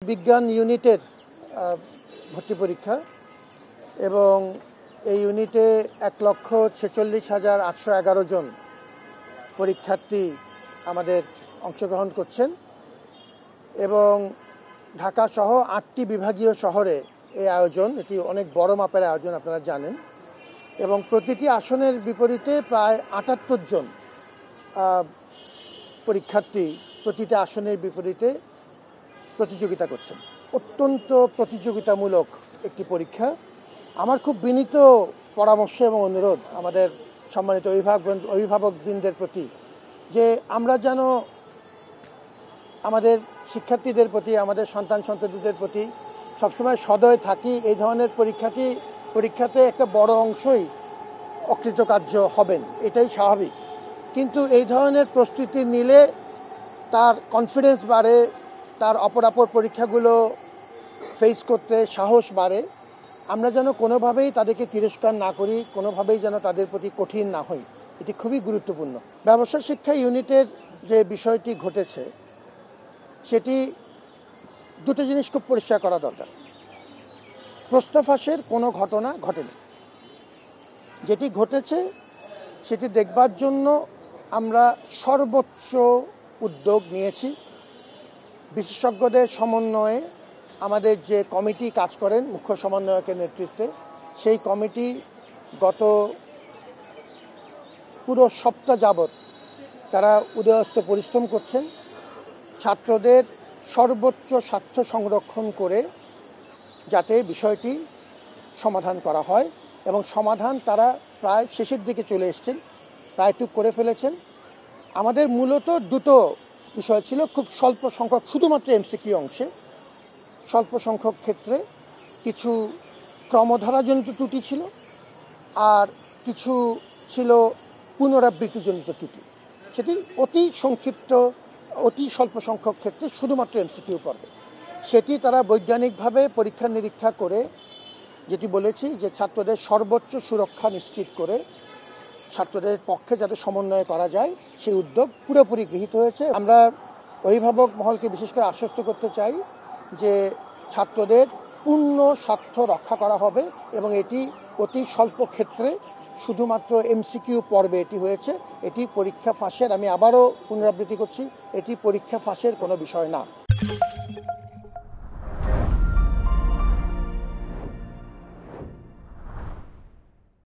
বিজ্ঞান ইউনিটের ভর্তি পরীক্ষা এবং এই ইউনিটে ১,৪৬,৮১১ জন পরীক্ষার্থী আমাদের অংশগ্রহণ করছেন এবং ঢাকা সহ ৮টি বিভাগীয় শহরে এই আয়োজন। এটি অনেক বড় মাপের আয়োজন, আপনারা জানেন। এবং প্রতিটি আসনের বিপরীতে প্রায় ৭৮ জন পরীক্ষার্থী প্রতিটি আসনের বিপরীতে প্রতিযোগিতা করছেন। অত্যন্ত প্রতিযোগিতামূলক একটি পরীক্ষা। আমার খুব বিনীত পরামর্শ এবং অনুরোধ আমাদের সম্মানিত অভিভাবকবৃন্দের প্রতি যে আমরা যেন আমাদের শিক্ষার্থীদের প্রতি, আমাদের সন্তান সন্ততিদের প্রতি সবসময় সদয় থাকি। এই ধরনের পরীক্ষাতে একটা বড় অংশই অকৃতকার্য হবেন, এটাই স্বাভাবিক। কিন্তু এই ধরনের প্রস্তুতি নিলে তার কনফিডেন্স বাড়ে, তার অপরাপর পরীক্ষাগুলো ফেস করতে সাহস বাড়ে। আমরা যেন কোনোভাবেই তাদেরকে তিরস্কার না করি, কোনোভাবেই যেন তাদের প্রতি কঠিন না হই, এটি খুবই গুরুত্বপূর্ণ। ব্যবসা শিক্ষা ইউনিটের যে বিষয়টি ঘটেছে সেটি দুটো জিনিস খুব পরিষ্কার করা দরকার। প্রশ্ন ফাঁসের কোনো ঘটনা ঘটেনি। যেটি ঘটেছে সেটি দেখবার জন্য আমরা সর্বোচ্চ উদ্যোগ নিয়েছি। বিশেষজ্ঞদের সমন্বয়ে আমাদের যে কমিটি কাজ করেন মুখ্য সমন্বয়কের নেতৃত্বে, সেই কমিটি গত পুরো সপ্তাহ যাবৎ তারা উদয়স্ত পরিশ্রম করছেন ছাত্রদের সর্বোচ্চ স্বার্থ সংরক্ষণ করে যাতে বিষয়টি সমাধান করা হয়। এবং সমাধান তারা প্রায় শেষের দিকে চলে এসছেন, প্রায় টুক করে ফেলেছেন। আমাদের মূলত দুটো বিষয় ছিল, খুব স্বল্প সংখ্যক, শুধুমাত্র এমসিকিউ অংশে স্বল্প সংখ্যক ক্ষেত্রে কিছু ক্রমধারাজনিত ত্রুটি ছিল, আর কিছু ছিল পুনরাবৃত্তিজনিত ত্রুটি। সেটি অতি সংক্ষিপ্ত, অতি স্বল্প সংখ্যক ক্ষেত্রে শুধুমাত্র এমসিকিউ পর্বে। সেটি তারা বৈজ্ঞানিকভাবে পরীক্ষা নিরীক্ষা করে যেটি বলেছি যে ছাত্রদের সর্বোচ্চ সুরক্ষা নিশ্চিত করে ছাত্রদের পক্ষে যাতে সমন্বয় করা যায় সেই উদ্যোগ পুরোপুরি গৃহীত হয়েছে। আমরা অভিভাবক মহলকে বিশেষ করে আশ্বস্ত করতে চাই যে ছাত্রদের পূর্ণ স্বার্থ রক্ষা করা হবে এবং এটি অতি স্বল্প ক্ষেত্রে শুধুমাত্র এমসিকিউ পর্বে এটি হয়েছে। এটি পরীক্ষা ফাঁসের, আমি আবারও পুনরাবৃত্তি করছি, এটি পরীক্ষা ফাঁসের কোনো বিষয় না।